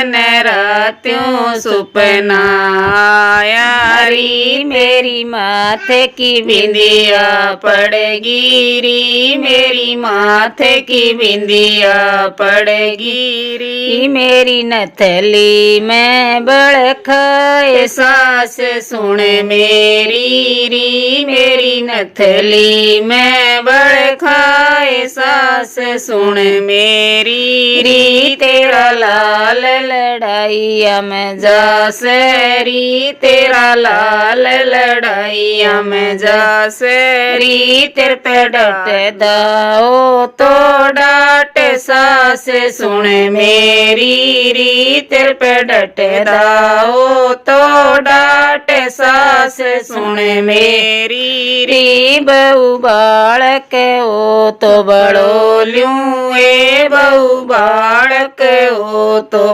मने रात्यों सुपना यारी मेरी माथे की बिंदिया पड़ेगी री मेरी माथे की बिंदिया पड़ेगी री मेरी नथली में बड़खाए सास सुन मेरी री मेरी नथली में बड़खाए सास सुन मेरी री तेरा लाल लड़ाइया में जासे री तेरा लाल लड़ाइया में जासे री तेरे पे डटे दाओ तो डाटे सास सुन मेरी री तेरे पे डटे दाओ तो डाटे सास सुन मेरी री बहु बालक ओ तो बड़ो ल्यूं ए बहु बालक ओ तो